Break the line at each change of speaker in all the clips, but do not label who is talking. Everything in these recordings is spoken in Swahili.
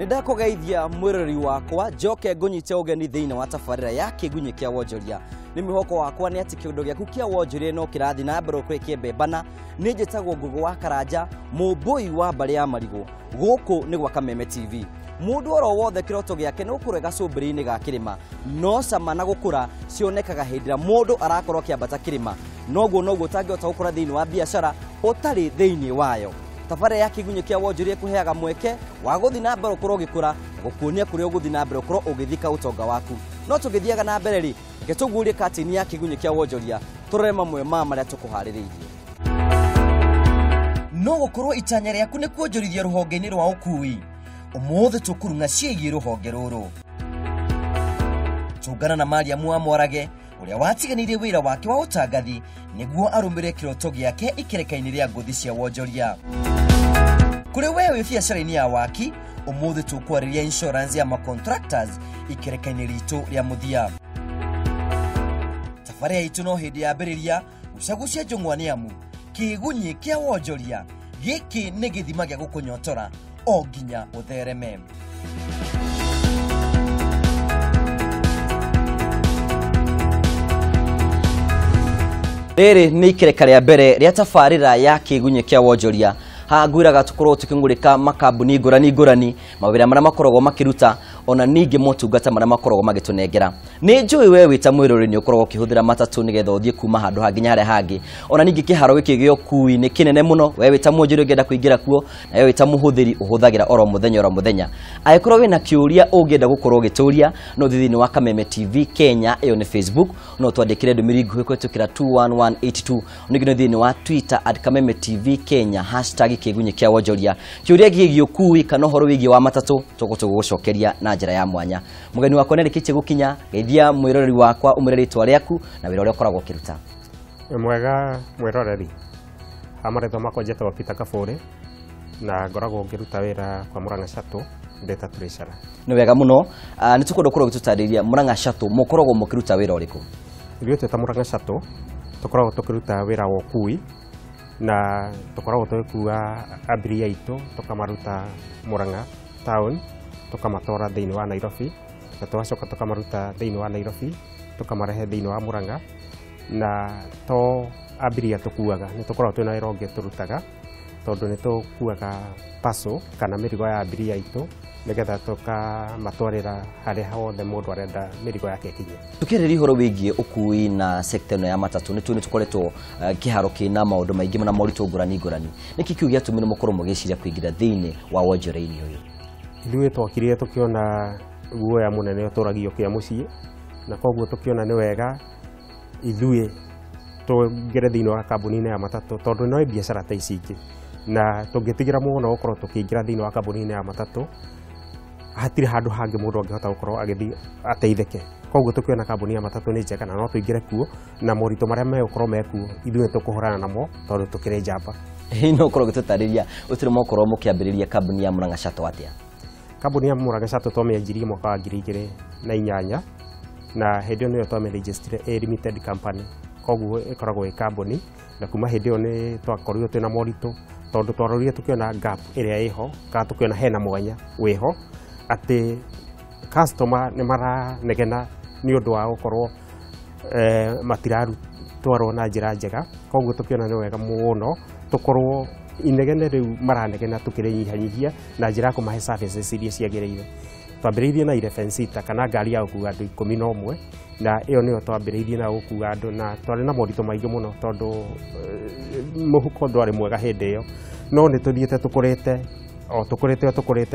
Nĩndakũgeithia mwĩrori wakwa njoke ngũnyite ũgeni thĩinĩ wa tabarĩra ya Kiigunyi Kia Wonjoria. Nĩ mĩhoko wakwa nĩ atĩ kĩũndũ gĩaku kĩa wonjoria no kĩrathi na mbere kũrĩ kĩembembana. Nĩ njĩtagwo Ngũgũ wa Karanja, mũmbũi wa mbarĩ ya marigũ. Gũkũ nĩ gwa Kameme TV. Mũndũ oro wothe kĩroto gĩake no kũrega cũmbĩrĩ-inĩ ga kĩrĩma, no cama na gũkũra cionekaga hĩndĩ ĩrĩa mũndũ arakorwo akĩambata kĩrĩma. Noguo ũtangĩhota gũkũra thĩinĩ wa biacara ũtarĩ thĩinĩ wayo. Tabarĩra ya Kiigunyi Kia Wonjoria kũheaga mweke wa gũthiĩ na mbere ũkorwo ũgĩkũra, gũkuonia kũrĩa ũgũthiĩ na mbere ũkorwo ũgĩthika ũtonga waku. No tũgĩthiaga na mbere rĩ, reke tũguũrie katini ya Kiigunyi Kia Wonjoria tũrore mamwe ma marĩa tũkũharĩrĩirie. No gũkorwo itanya rĩaku nĩ kuonjorithia rũhonge-inĩ rwa ũkuui. Ũmũthĩ tũkũrung'a ciĩgiĩ rũhonge rũrũ. Tũngana na Mariam wa Mwarage ũrĩa watiganĩirie wĩra wake wa ũtangathi nĩguo arũmĩrĩre kĩroto gĩake ikereka-inĩ rĩa ngũthi cia wonjoria. Kũrĩ we wĩ biacara-inĩ ya waki, ũmũthĩ tũkwarĩria insurance ya ma-contractors ikereka-inĩ ritũ rĩa mũthia. Tabarĩra itũ no hĩndĩ ya mbĩrĩria gucagucia njũng'wa nĩ amu Kiigunyi Kia Wonjoria, gĩkĩ nĩ gĩthima gĩa gũkũnyotora o nginya ũthereme. Rĩrĩ nĩ ikereka rĩa mbere rĩa tabarĩra ya Kiigunyi Kia Wonjoria. Ha ngwĩraga tũkorwo tũkĩngũrĩka makambuni ngũrani mawĩra marĩa makoragwo makĩruta ona ningĩ motungata marĩa makoragwo magĩtũnengera. Nĩ njũĩ we wĩta mwĩrori nĩ ũkoragwo ũkĩhũthĩra matatũ nĩgetha ũthiĩ kuma handũ ha nginya harĩa hangĩ. Ona ningĩ kĩharo gĩkĩ gĩa ũkuui nĩ kĩnene mũno, we wĩta mwonjoria ũngĩenda kũingĩra kuo, na we wĩta mũhũthĩri ũhũthagĩra oro mũthenya. Angĩkorwo wĩna kĩũria ũngĩenda gũkorwo ũgĩtũria, no thĩinĩ wa Kameme TV Kenya, ĩyo nĩ Facebook, no twandĩkĩre ndũmĩrĩri nguhĩ kũhĩtũkĩra 21182, ningĩ thĩinĩ wa Twitter @Kameme TV Kenya #Kiigunyi Kia Wonjoria. Kĩũria gĩgiĩ ũkuui kana ũhoro wĩgiĩ wa matatũ tũgũcokeria na njĩra ya mwanya. Mũgeni wakwa nĩarĩkĩtie gũkinya, geithia mwĩroreri wakwa ũmũre rĩtwa rĩaku na wĩra ũrĩa ũkoragwo ũkĩruta.
Mwega mwĩroreri, amarĩtwa makwa njĩtagwo Peter Kabũrĩ na ngoragwo ngĩruta wĩra kwa Murang'a Shuttle ndĩta treasurer.
Nĩ wega mũno, nĩ tũkwenda gũkorwo ũgĩtũtarĩria Murang'a Shuttle mũkoragwo mũkĩruta wĩra ũrĩkũ?
Ithuĩ twĩta Murang'a Shuttle tũkoragwo tũkĩruta wĩra wa ũkuui na tũkoragwo tũgĩkua abiria aitũ tũkamaruta Murang'a town tũkamatwara thĩinĩ wa Nairobi, na tũgacoka tũkamaruta thĩinĩ wa Nairobi tũkamarehe thĩinĩ wa Murang'a. Na to abiria tũkuaga, nĩ tũkoragwo twĩna wĩra ũngĩ tũrutaga, tondũ nĩ tũkuaga paso kana mĩrigo ya abiria aitũ nĩgetha tũkamatwarĩra harĩa hothe mũndũ arenda mĩrigo yake ĩkinye.
Tukĩarĩria ũhoro wĩgiĩ ũkuui na sekta ĩno ya matatũ, nĩ tũkoretwo kĩharo kĩna maũndũ maingĩ na moritũ ngũrani. Nĩkĩ kĩu gĩatũmire mũkorwo mũgĩciria kũingĩra thĩinĩ wa wonjoria-inĩ ũyũ?
Ithuĩ twakirire tũkĩona guoya mũnene ũtũragio kĩa mũciĩ, na koguo tũkĩona nĩ wega ithuĩ tũngĩre thĩinĩ wa kambuni-inĩ ya matatũ, tondũ no biacara ta ici ingĩ, na tũngĩtigĩra mũno gũkorwo tũkĩingĩra thĩinĩ wa kambuni-inĩ ya matatũ, hatirĩ handũ hangĩ mũndũ angĩhota gũkorwo agĩthiĩ ateithĩke. Koguo tũkĩona kambuni ya matatũ nĩ njega na no tũingĩre kuo, na moritũ marĩa megũkorwo mekuo ithuĩ tũkũhũrana namo tondũ tũkĩrĩ njamba.
No ũkorwo ũgĩtũtarĩria ũtirĩ mũkorwo mũkĩambĩrĩria kambuni ya Murang'a Shuttle atĩa?
Kambuni ya Murang'a Shuttle twamĩanjirie mwaka wa 2008 na hĩndĩ ĩyo nĩyo twamĩregister a limited company, koguo ĩkoragwo ĩ kambuni, na kuma hĩndĩ ĩyo nĩ twakorirwo twĩna moritũ tondũ twarorire tũkĩona gap ĩrĩa ĩho, kana tũkĩona hena mwanya wĩho atĩ customer nĩ maranegena nĩ ũndũ wa gũkorwo matirarutwarwo na njĩra njega. Koguo tũkĩona nĩ wega mũno tũkorwo inegene rĩu maranegena tũkĩrĩnyihanyihia na njĩra ya kũmahe services iria ciagĩrĩire. Twambĩrĩirie na 11 seater kana ngari ya gũkua andũ 11, na ĩyo nĩyo twambĩrĩirie na gũkua andũ, na twarĩ na moritũ maingĩ mũno tondũ mũhuko ndwarĩ mwega hĩndĩ ĩyo, no nĩ tũthiĩte tũkũrĩte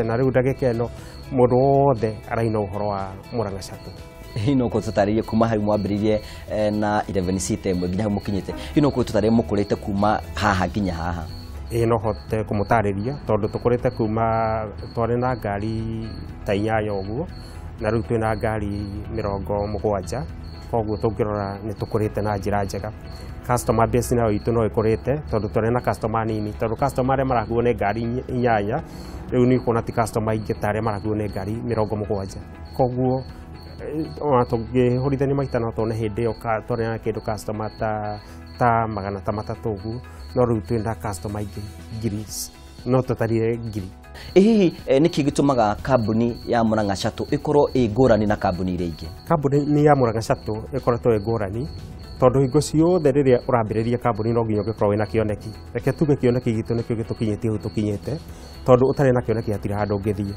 na rĩu ndagĩka ĩno mũndũ wothe araina ũhoro wa Murang'a Shuttle.
No kũtũtarĩria kuma hau mwambĩrĩirie na 11 seater ĩmwe nginya hau mũkinyĩte, no kũtũtarĩria mũkũrĩte kuma haha nginya haha?
No hote kũmũtarĩria tondũ tũkũrĩte kuma twarĩ na ngari ta 8 ũguo, na rĩu twĩna ngari 70, koguo tũngĩrora nĩ tũkũrĩte na njĩra njega. Customer base nayo itũ no ĩkũrĩte tondũ twarĩ na customer nini, tondũ customer arĩa marakuo nĩ ngari 8, rĩu nĩ kuona ti customer ingĩ ta arĩa marakuo nĩ ngari 70. Koguo ona tũngĩhũrithania maita no tuone hĩndĩ ĩyo twarĩ na kĩndũ customer ta 300 ũguo, no rĩu twĩna customer ingĩ ngiri no tũtarire ngiri.
hihi niki gitumaga kambuni ya Murang'a Shuttle ikorwo ngũrani na kambuni iria ingĩ?
Kambuni ni ya Murang'a Shuttle ikoretwo ngũrani tondu hingo ciothe riria urambiriria kambuni no nginya ugikorwo wina kioneki. Reke tuge kioneki gitu nikio gitukinyite hu tukinyite tondu utari na kioneki hatire handu ungithie.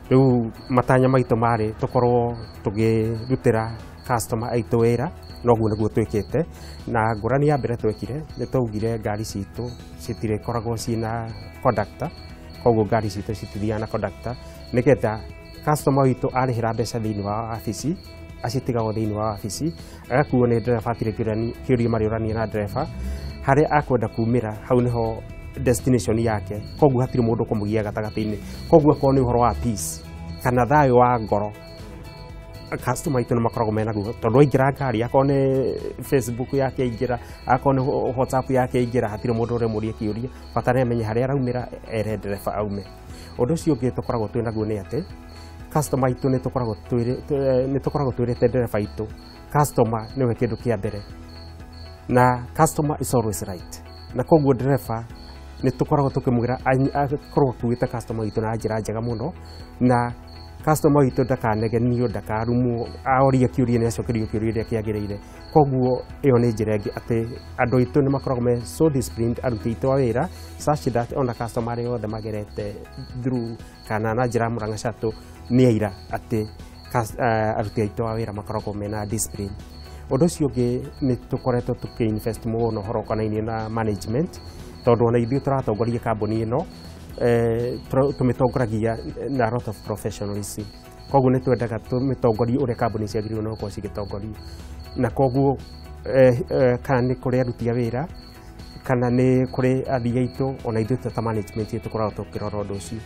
Riu matanya maitu mari tukorwo tugirutira customer aitu wira noguo niguo twikite, na ngurani ya mbere twekire ni twaugire ngari citu citire koragwo cina conductor, koguo ngari citu citithiaga na conductor nigetha customer witu arihira mbeca thiini wa afici acitigago thiini wa afici agakuo ni ndereba atire kiuria mariurania na ndereba haria akwenda kumira hau niho destination yake, koguo hatire mundu kumugia gatagati-ini, koguo ko ni uhoro wa peace kana thayo wa ngoro customer itu makoragwo mena guo tondu aingira ngari akone Facebook yake aingira akone WhatsApp yake aingira hatire mundu uremuria kiuria batare amenye haria araumira ere ndereba aume. Undu ucio ungi tukoragwo twina guo ni ati customer itu ni tukoragwo twirite ndereba itu customer niwe kindu kia mbere na customer is always right, na koguo ndereba ni tukoragwo tukimugira akorwo kuita customer itu na njira njega muno, na customer itu ndakanegenio ndakarumu aoria kiuria ni acokerio kiuria ria kiagiriire. Koguo iyo ni njira ingi ati andu itu ni makoragwo me so disciplined aruti itu a wira such that ona customer ri othe magerete through kana na njira Murang'a Shuttle ni aira ati aruti itu a wira makoragwo mena discipline. Undu ucio ungi ni tukoretwo tukiinvest muno horo kana-ini na management tondu ona ithuĩ turatongoria kambuni ino tumitongoragia na lot of professionalism, koguo ni twendaga tumitongoria uria kambuni ciagĩrĩirwo no gukorwo cigitongorio, na koguo kana ni kuri aruti a wira kana ni kuri athii aitu ona ithuĩ ta management tukoragwo tukirora undu ucio.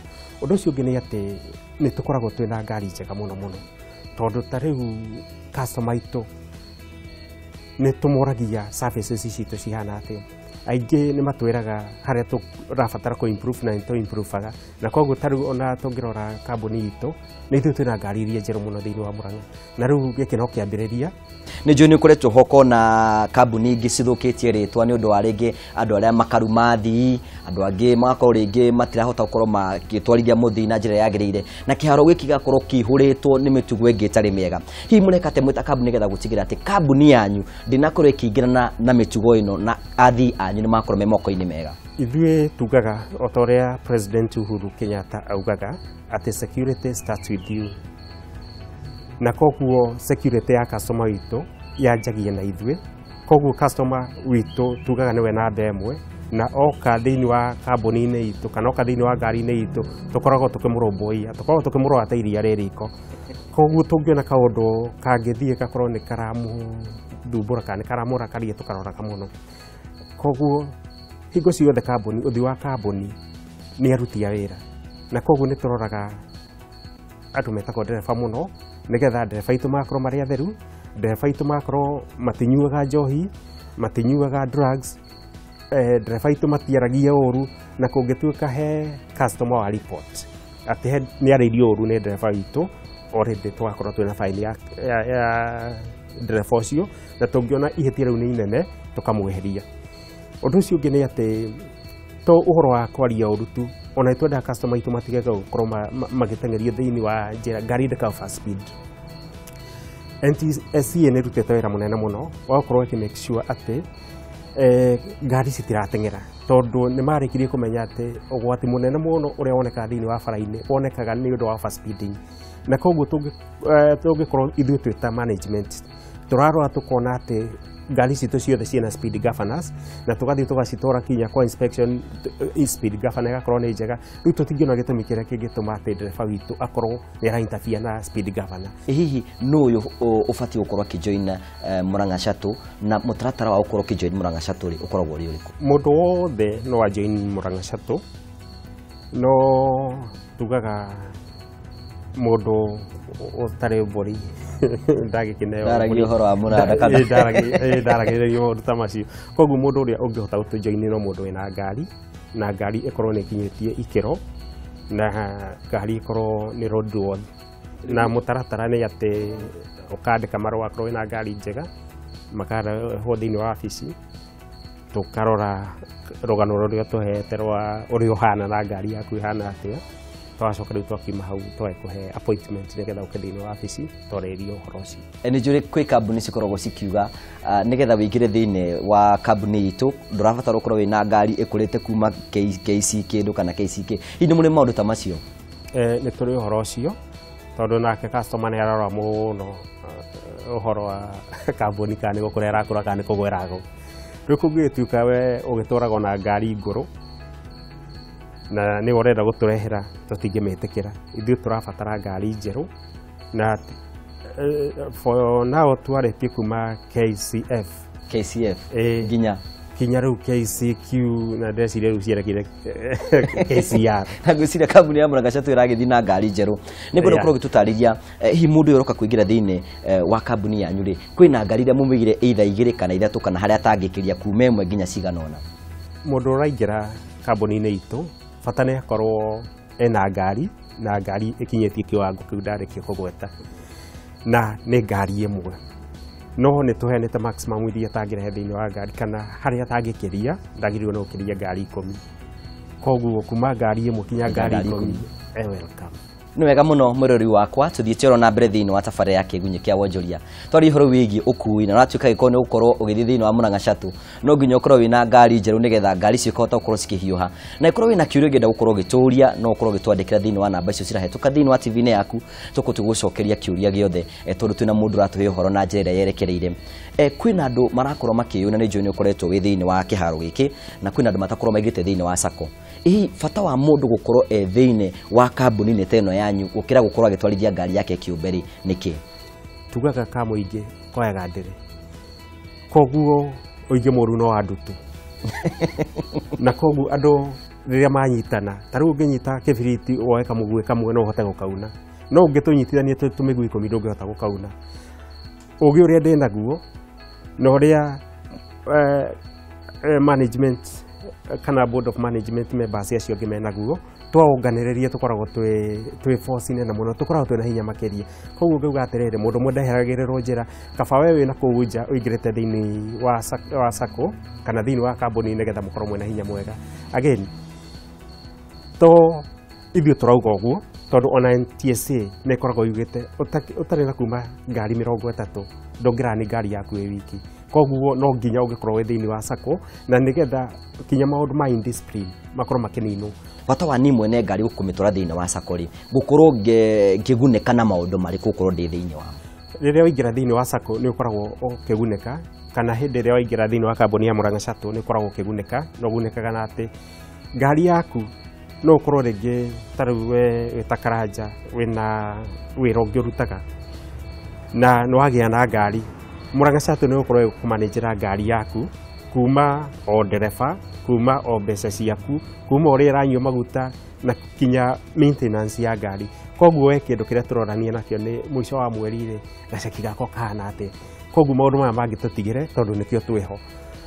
Undu ucio ungi ni ati ni tukoragwo twina ngari njega muno muno tondu ta riu customer aitu ni tumuраgia services citu cihana atia. Aingi ni matwiraga haria turabatara ku improve na into improveaga, na koguo tariu ona tungirora kambuni itu ni ithuĩ twina ngari iria njeru muno thiini wa Murang'a, na riu giki no kiambiriria
ni njui ni ukoretwo hoko na kambuni ingi cithukitie ritwa ni undu wa ringi andu aria makaruma athii, andu angi magakorwo ringi matirahota gukorwo magitwarithia muthii na njira yagiriire, na kiharo giki gakorwo kihuritwo ni mitugo ingi itari miega. Hihi murekate mwita kambuni getha gutigira ati kambuni yanyu ndinakorwo ikingirana na mitugo ino na athii anyu ni makorwo me moko-ini mega?
Ithuĩ tugaga o ta ũrĩa President Uhuru Kenyatta augaga ati security starts with you, na koguo security ya customer witu yanjagia na ithuĩ, koguo customer witu tugaga niwe namba ĩmwe, na oka thiini wa kambuni-ini itu kana oka thiini wa ngari-ini itu tukoragwo tukimurumbuia, tukoragwo tukimurora iria ririko, koguo tungiona kaundu kangithie gakorwo ni karamuthumbura kana ni karamurakaria tukaroraga muno. Koguo hingo ciothe kambuni uthii wa kambuni ni aruti a wira, na koguo ni turoraga andu metagwo ndereba muno nigetha ndereba itu makorwo mari atheru, ndereba itu makorwo matinyuaga njohi, matinyuaga drugs, ndereba itu matiaragia uru, na kungituika he customer wa report ati ni aririo uru ni ndereba itu already twakorwo twina fine ya ndereba ucio, na tungiona ihitia riu ni inene tukamweheria. Undu ucio ungi ni ati to uhoro wa kwaria urutu ona itwenda customer itu matigega gukorwo magitengeria thiini wa njira ngari ndeka fast speed. NTSA ni rutete wira munene muno wa gukorwo ki make sure ati ngari citiratengera tondu ni marikirie kumenya ati ugwati munene muno uria woneka thiini wa bara-ini wonekaga ni undu wa fast speeding, na koguo tungikorwo ithuĩ twĩ ta management turarora tukona ati ngari citu ciothe ciina speed governors, na tugathii tugacitora kinya kwa inspection speed governor igakorwo ni njega. Riu tutingiona gitumi kiria kingituma ati ndereba witu akorwo ni arainterfere na speed governor.
Hihi no uyu ubati gukorwo akijoin Murang'a Shuttle, na mutaratara wa gukorwo akijoin Murang'a Shuttle ri ukoragwo ri uriku?
Mundu wothe no ajoin Murang'a Shuttle, no tugaga mundu utari mburi ndagikineo
ndaragio horo wa munada kana
ndaragio maundu ta macio. Koguo mundu uria ungihota gutujoini no mundu wina ngari, na ngari ikorwo ni kinyitie ikiro, na ngari ikorwo ni roadworthy, na mutaratara ni ati ukandika marua akorwo wina ngari njega makara ho thiini wa wabici tukarora rugano ruria tuhete rwa uria uhana na ngari yaku ihana atia, twacoka rĩu twakiuma hau twakũhe appointment nĩgetha ũke thĩinĩ wa wabici twarĩrio ũhoro ũcio.
Nĩ njũrĩ kwĩ kambuni cikoragwo cikiuga nĩgetha wĩingĩre thĩinĩ wa kambuni itũ ndũrabatara ũkorwo wĩna ngari ĩkũrĩte kuma KC kĩndũ kana KCK. Hihi nĩ mũrĩ maũndũ ta macio?
Nĩ tũrĩ ũhoro ũcio tondũ nake customer nĩ ararora mũno ũhoro wa kambuni kana nĩ gũkũrĩa ĩrakũra kana nĩ kũgũra ĩragũ. Rĩu kũngĩtuĩka we ũgĩtũraga na ngari ngũrũ na nĩ ũrenda gũtũrehera tũtingĩmĩtĩkĩra. Ithuĩ tũrabatara ngari njerũ na for now twarĩtie kuma KCF kinya rĩu KCQ na ndeciria rĩu cierekire KCR.
Na ngwĩciria kambuni ya Murang'a Shuttle ĩragĩthiĩ na ngari njerũ. Nĩ ngwenda ũkorwo ũgĩtũtarĩria hihi mũndũ ũyũ ũroka kũingĩra thĩinĩ wa kambuni yanyu rĩ, kwĩna ngari iria mũmĩigire either igĩrĩ kana ithatũ kana harĩa atangĩkĩria kuma ĩmwe nginya cigana ũna?
Mũndũ ũraingĩra kambuni-inĩ itũ bata nĩ akorwo ena ngari na ngari ĩkinyĩtie kĩwango kĩu ndarĩkia kũgweta na nĩ ngari ĩmwe. No nĩ tũheanĩte maximum iria atangĩrehe thĩinĩ wa ngari kana harĩa atangĩkĩria ndagĩrĩirwo no gũkĩria ngari 10. Koguo kuma ngari ĩmwe kinya ngari 10 welcome.
Nĩ wega mũno mwĩrori wakwa tũthiĩte oro na mbere thĩinĩ wa tabarĩra ya Kiigunyi Kia Wonjoria. Twarĩ ũhoro wĩgiĩ ũkui na ũratuĩka gĩkorwo nĩ gũkorwo ũgĩthiĩ thĩinĩ wa Murang'a Shuttle no nginya ũkorwo wĩna ngari njerũ nĩgetha ngari cikahota gũkorwo cikĩhiũha. Na ĩkorwo wĩna kĩũria ũngĩenda gũkorwo ũgĩtũũria no ũkorwo ũgĩtwandĩkĩra thĩinĩ wa namba icio cirahĩtũka thĩinĩ wa TV-inĩ yaku tũgũcokeria kĩũria gĩothe tondũ twĩna mũndũ ũratũhe ũhoro na njĩra ĩrĩa yerekereire. Kwĩna andũ marakorwo makĩyũna nĩ njũĩ nĩ ũkoretwo wĩ thĩinĩ wa kĩharo gĩkĩ na kwĩna andũ matakorwo maigĩte thĩinĩ wa sacco. Hihi bata wa mũndũ gũkorwo thĩinĩ wa kambuni-inĩ ta ĩno yanyu gũkĩra gũkorwo agĩtwarithia ngari yake kĩũmbe rĩ nĩkĩ?
Tugaga ka mũingĩ koyaga ndĩrĩ. Koguo ũingĩ mũru no andũ tu. Na koguo andũ rĩrĩa manyitana ta rĩu ũngĩnyita kĩbiriti woe kamũgũĩ kamwe no ũhote gũkauna. No ũngĩtũnyitithania tũmĩgũĩ 10 ndũngĩhota gũkauna. Ũgĩ ũrĩa ndĩ naguo na ũrĩa management kana board of management members acio angĩ menaguo twaũnganĩrĩrie tũkoragwo twĩ force nene mũno, tũkoragwo twĩna hinya makĩria. Koguo ngauga atĩrĩrĩ mũndũ ũmwe ndeheragĩrĩrwo njĩra kaba we wĩna kũu nja ũingĩrĩte thĩinĩ wa sacco kana thĩinĩ wa kambuni nĩgetha mũkorwo mwĩna hinya mwega. Again ithuĩ tũrauga ũguo tondũ ona NTSA nĩ ĩkoragwo yugĩte ũtarĩ na kuma ngari 30 ndũngĩrani ngari yaku ĩ wiki. Koguo no nginya ũngĩkorwo wĩ thĩinĩ wa sacco na nĩgetha kinya maũndũ ma indiscipline makorwo makĩninwo.
Bata wa niĩ mwene ngari gũkũmĩtwara thĩinĩ wa sacco rĩ gũkorwo ngĩgunĩka na maũndũ marĩkũ gũkorwo ndĩ thĩinĩ wa?
Rĩrĩa waingĩra thĩinĩ wa sacco nĩ ũkoragwo ũkĩgunĩka kana hĩndĩ ĩrĩa waingĩra thĩinĩ wa kambuni ya Murang'a Shuttle nĩ ũkoragwo ũkĩgunĩka. No ũgunĩkaga na atĩ ngari yaku no ũkorwo rĩngĩ ta rĩu wĩta karanja wĩna wĩra ũngĩ ũrutaga na nĩ wagĩa na ngari. Murang'a Shuttle nĩ ũkorwo kũmanĩnjĩra ngari yaku kuma o ndereba, kuma o mbeca ciaku, kuma ũrĩa ĩranyua maguta na kinya maintenance ya ngari. Koguo we kĩndũ kĩrĩa tũrorania nakĩo nĩ mũico wa mweri rĩ gaceki gako kahana atĩa. Koguo maũndũ maya mangĩ tũtigĩre tondũ nĩkĩo twĩho.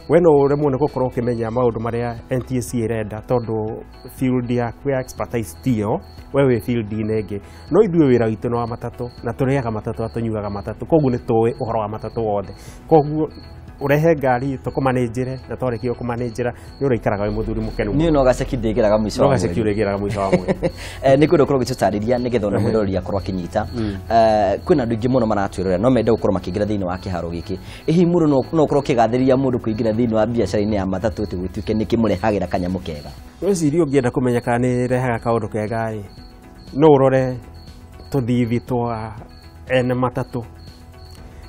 We no ũremwo nĩ gũkorwo ũkĩmenya maũndũ marĩa NTSA ĩrenda tondũ field yaku ya expertise tiyo, we wĩ field-inĩ ĩngĩ. No ithuĩ wĩra witũ nĩ wa matatũ na tũrĩaga matatũ na tũnyuaga matatũ, koguo nĩ tũĩ ũhoro wa matatũ wothe. Koguo urehe ngari tũkũmanĩnjĩre na twarĩkia kũmanĩnjĩra nĩ ũrĩikaraga wĩ mũthuri mũkenu.
Niĩ no gaceki ndĩgĩraga mũico wa mweri.
No gaceki ũrĩgĩraga mũico wa mweri.
Nĩ kwenda ũkorwo ũgĩtũtarĩria nĩgetha ona mwĩroreri akorwo akĩnyita. Kwĩna andũ aingĩ mũno maratwĩrorera no mende gũkorwo makĩingĩra thĩinĩ wa kĩharo gĩkĩ. Hihi mũndũ no ũkorwo ũkĩgathĩrĩria mũndũ kũingĩra thĩinĩ wa biacara-inĩ ya matatũ ĩtĩ gũtuĩke nĩ kĩmũrehagĩra kanyamũ kega?
Weciria ũngĩenda kũmenya kana nĩ ĩrehaga kaũndũ kega rĩ no ũrore tũthithi twa ene matatũ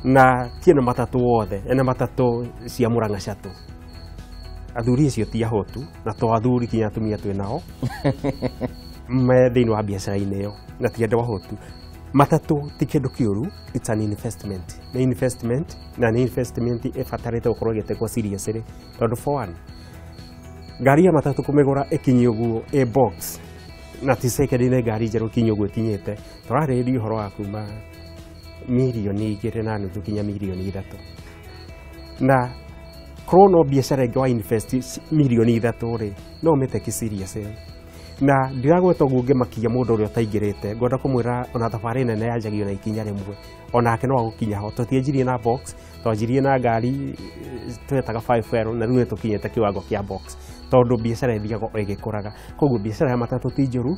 na tiene matatũ wothe, ene matatũ cia Murang'a Shuttle. Athuri acio ti ahotu na to athuri kinya atumia twĩnao me thĩinĩ wa biacara-inĩ ĩyo na ti andũ ahotu. Matatũ ti kĩndũ kĩũru, it's an investment. Nĩ investment na nĩ investment ĩbatarĩte gũkorwo ĩgĩtekwo seriously tondũ for one ngari ya matatũ kũmĩgũra ĩkinyie ũguo ĩ box na ti second-inĩ ngari njerũ ĩkinyie ũguo ĩkinyĩte. Tũrarĩrĩria ũhoro wa kuma milioni 2.5 kinya milioni 3. Na korwo no biacara ĩngĩ wa invest milioni 3 rĩ no ũmĩteki serious. Na ndiragweta ũguo ũngĩmakia mũndũ ũrĩa ũtaingĩrĩte, ngwenda kũmwĩra ona thabarĩ nene yanjagio na ikinya rĩmwe, onake no agũkinya ho. Tũtianjirie na box, twanjirie na ngari twetaga 5L na rĩu tũkinyĩte kĩwango kĩa box tondũ biacara ĩthiaga ĩgĩkũraga. Koguo biacara ya matatũ ti njũru,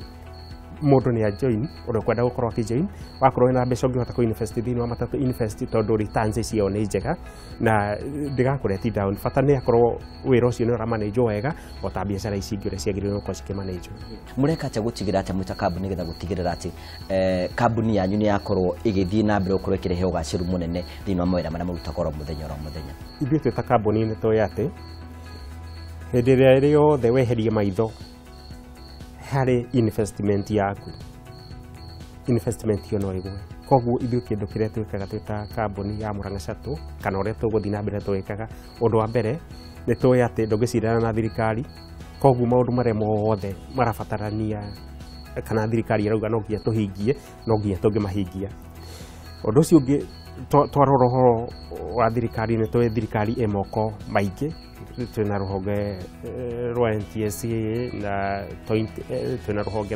mundu ni a join uri kwenda gukorwo ki join wakorwo na mbeca ngihota ku invest thini wa matatu invest tondu returns cio ni njega na ndigakureti down fata ni akorwo wira ucio ni uramanage wega ota biacara ici ingĩ ciagĩrĩirwo gũkorwo cikimanage
mureka atia gutigira atia mwita kambuni getha gutigirira ati kambuni yanyu ni yakorwo igithii na mbere gukorwo ikirehe ugaciru munene thini wa mawira maria marutagwo muthenya oro muthenya
ithuĩ twĩ ta kambuni nĩ tũĩ atĩ hĩndĩ ĩrĩa yothe weherie maitho harĩ investment yaku investment ĩyo no ĩgwe koguo ithuĩ kĩndũ kĩrĩa twĩkaga twĩ ta kambuni ya Murang'a Sacco kana ũrĩa tũgũthiĩ na mbere twĩkaga ũndũ wa mbere nĩ tũĩ atĩ ndũngĩcindana na thirikari koguo maũndũ marĩa mothe marabatarania kana thirikari ĩrauga no nginya tũhingie no nginya tũngĩmahingia ũndũ ũcio ũngĩ twarora ũhoro wa thirikari nĩ tũĩ thirikari ĩ moko maingĩ twĩna rũhonge rwa NTSA na twĩna rũhonge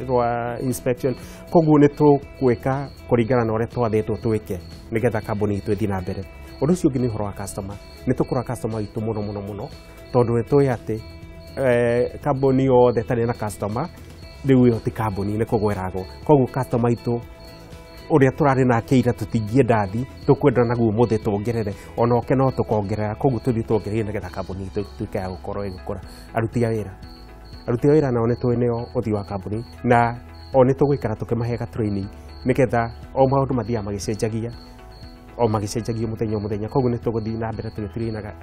rwa inspection koguo nĩ tũgwĩka kũringana na ũrĩa twathĩtwo twĩke nĩgetha kambuni itũ ĩthiĩ na mbere ũndũ ũcio ũngĩ nĩ ũhoro wa customer nĩ tũkũra customer itũ mũno tondũ nĩ tũĩ atĩ kambuni yothe ĩtarĩ na customer rĩu ĩyo ti kambuni nĩ kũgweragwo koguo customer itũ uria turari nake ira tutingienda thi tukwenda naguo muthe tuongerere ona oke no tukongerera koguo tuthi tuongerere nigetha kambuni tuike ya gukorwo igukura aruti a wira nao ni tueneo uthi wa kambuni na oni tugwikara tukimahega training nigetha o maundu mathia magicenjagia muthenya koguo ni tuguthi na mbere tugitirinaga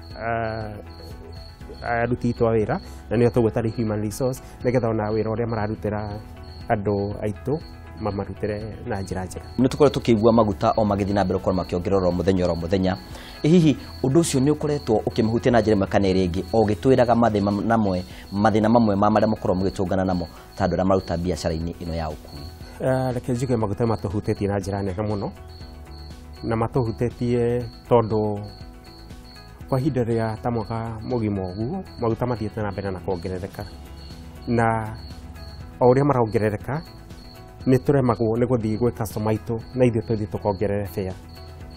aruti a wira na ni tugwetari human resource nigetha ona wira uria mararutira andu aitu mamarutire na njira njega
nĩ tũkorwo tukĩigua maguta o magĩthiĩ na mbere gũkorwo makĩongererwo oro mũthenya hihi ũndũ ũcio nĩ ũkoretwo ũkĩmũhutia na njĩra ĩmwe kana ĩrĩa ĩngĩ o gĩtwĩraga mathĩna mamwe ma marĩa mũkorwo mũgĩtũngana namo ta andũ arĩa maruta biacara-inĩ ĩno ya ũkui
reke njuge maguta matũhutĩtie na njĩra nene mũno na matũhutĩtie tondũ kwa ihinda rĩa ta mwaka mũgima ũguo maguta mathiĩte na mbere na kuongerereka na o ũrĩa marongerereka nĩ tũremagwo nĩ gũthiĩ gwĩ customer itũ na ithuĩ tũthiĩ tũkongerere fare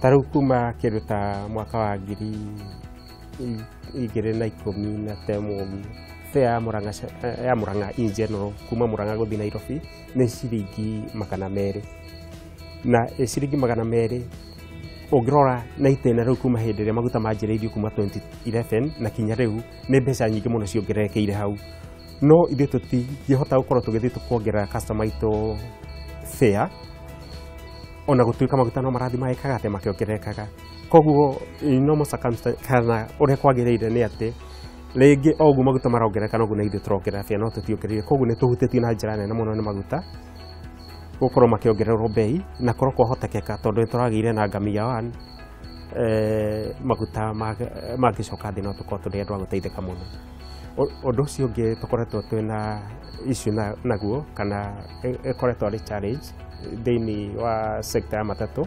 ta rĩu kuma kĩndũ ta mwaka wa 2010 fare ya Murang'a in general kuma Murang'a gũthiĩ Nairobi nĩ ciringi 200 na ciringi 200 ũngĩrora na itĩna rĩu kuma hĩndĩ ĩrĩa maguta manjĩrĩirio kuma 2011 na kinya rĩu nĩ mbeca nyingĩ mũno ciongererekeire hau no ithuĩ tũtingĩhota gũkorwo tũgĩthiĩ tũkuongerera customer itũ fare ona gũtuĩka maguta no marathi magĩkaga atĩ makĩongererekaga koguo normal circumstance kana ũrĩa kwagĩrĩire nĩ atĩ rĩngĩ o ũguo maguta marongerereka noguo na ithuĩ tũrongerera fare no tũtiongereire koguo nĩ tũhutĩtio na njĩra nene mũno nĩ maguta gũkorwo makĩongererwo bei na korwo kwahotekeka tondũ nĩ tũragĩire na ngamia 1 maguta mangĩcoka thĩ no tũkorwo tũrĩ andũ a gũteithĩka mũno ũndũ ũcio ũngĩ tũkoretwo twĩna issue naguo kana ĩkoretwo arĩ challenge thĩinĩ wa sector ya matatũ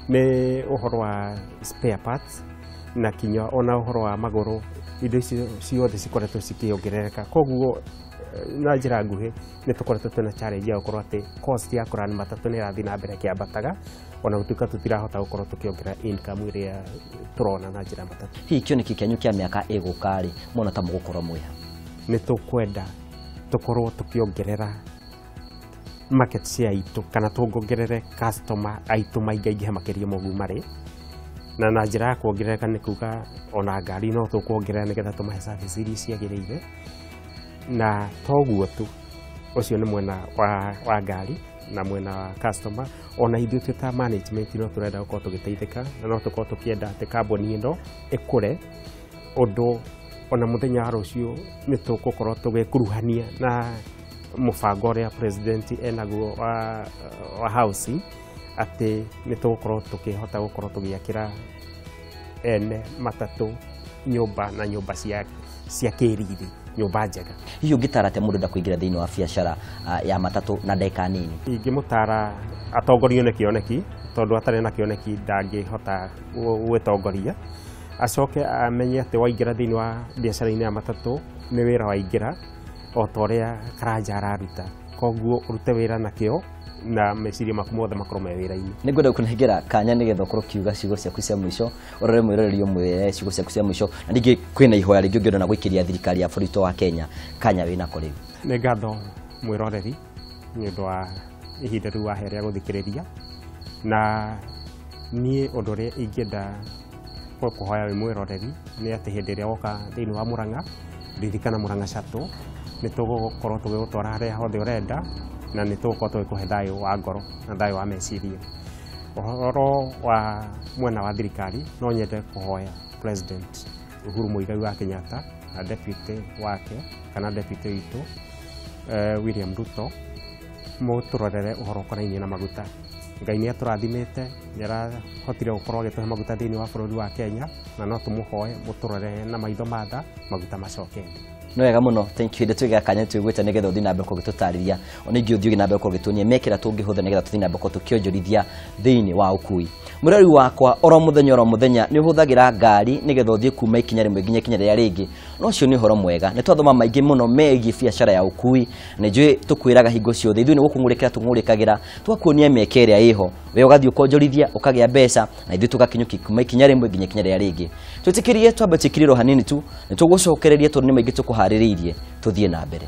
nĩ ũhoro wa spare parts na kinya ona ũhoro wa magũrũ indo icio ciothe cikoretwo cikĩongerereka koguo na njĩra nguhĩ nĩ tũkoretwo twĩna challenge ya gũkorwo atĩ cost ya kũrani matatũ nĩ ĩrathiĩ na mbere ĩkĩambataga ona gũtuĩka tũtirahota gũkorwo tũkĩongerera income ĩrĩa tũrona na njĩra matatũ
hihi kĩoneki kĩanyu kĩa mĩaka ĩgũka-rĩ muona ta mũgũkorwo mwĩha
nĩ tũkwenda tũkorwo tũkĩongerera market share itũ kana tuongerere customer aitũ maingĩ makĩria mogu marĩ na njĩra ya kuongerereka nĩ kuga ona ngari no tũkuongerera nĩgetha tũmahe service iria ciagĩrĩire na toguo tu ũcio nĩ mwena wa ngari na mwena wa customer ona ithuĩ twĩ ta management no tũrenda gũkorwo tũgĩteithĩka na no tũkorwo tũkĩenda atĩ kambuni ĩno ĩkũre ũndũ ona mũthenya wa rũciũ nĩ tũgũkorwo tũgĩkuruhania na mũbango ũrĩa president enaguo wa housing atĩ nĩ tũgũkorwo tũkĩhota gũkorwo tũgĩakĩra ene matatũ nyũmba na nyũmba cia kĩriri nyũmba njega
hihi ũngĩtara atĩa mũndũ ndakũingĩra thĩinĩ wa biacara ya matatũ na ndagĩka nini
ingĩmũtara atongorio nĩ kĩoneki tondũ atarĩ na kĩoneki ndangĩhota gwĩtongoria acoke amenye atĩ waingĩra thĩinĩ wa biacara-inĩ ya matatũ nĩ wĩra waingĩra o ta ũrĩa karanja araruta koguo ũrute wĩra na kĩo na meciria maku mothe makorwo me wĩra-inĩ
nĩ ngwenda kũnengera kanya nĩgetha ũkorwo kiuga ciugo ciaku cia mũico ũrore mwĩroreri ũmwe ciugo ciaku cia mũico na ningĩ kwĩna ihoya rĩngĩ ũngĩenda na gũikĩria thirikari ya bũrũri wa Kenya kanya wĩna kũrĩ
nĩ ngatho mwiroreri nĩ ũndũ wa ihinda rĩu wahe rĩa gũthikĩrĩria, na niĩ ũndũ ũrĩa ingĩenda kũhoya wĩ mwĩroreri nĩ atĩ hĩndĩ ĩrĩa woka thĩinĩ wa Murang'a, ririkana Murang'a Shuttle nĩ tũgũkorwo tũgĩgũtwara harĩa hothe ũrenda, na nĩ tũgũkorwo tũgĩkũhe thayũ wa ngoro na thayũ wa meciria. Ũhoro wa mwena wa thirikari no nyende kũhoya President Uhuru Muigai wa Kenyatta na deputy wake kana deputy witũ William Ruto mũtũrorere ũhoro ũkonainie na maguta. Ngai nĩ atũrathimĩte, nĩ arahotire gũkorwo agĩtũhe maguta thĩinĩ wa bũrũri wa Kenya, na no tũmũhoe mũtũrorere na maitho matha maguta macoke.
No wega muno, thank you. Ndetwe gakanya twĩgwĩte nĩgetha ũthiĩ na mbere kũgĩtũtarĩria, ona ingĩ ũthiĩ na mbere kũgĩtuonia mekĩra tũngĩhũthĩra nĩgetha tũthiĩ na mbere tũkĩonjorithia thĩinĩ wa ũkui. Mũrori wakwa oro mũthenya nĩ ũhũthagĩra ngari nĩgetha ũthiĩ kuma ikinya rĩmwe nginya ikinya rĩrĩa rĩngĩ. No ũcio nĩ ũhoro mwega. Nĩ twathoma maingĩ mũno megiĩ biacara ya ũkui, na njũĩ tũkwĩraga hingo ciothe ithuĩ nĩ gũkũngũrĩkĩra tũngũrĩkagĩra, twakuonia mĩeke ĩrĩa ĩho, we ũgathiĩ ũkonjorithia ũkagĩa mbeca, na ithuĩ tũgakinyũkia kuma ikinya rĩmwe nginya ikinya rĩrĩa rĩngĩ. Twĩtĩkĩrie twambe tũkirĩrwo hanini tu, nĩ tũgũcokereria tondũ nĩ maingĩ tũkũharĩrĩirie, tũthiĩ na mbere.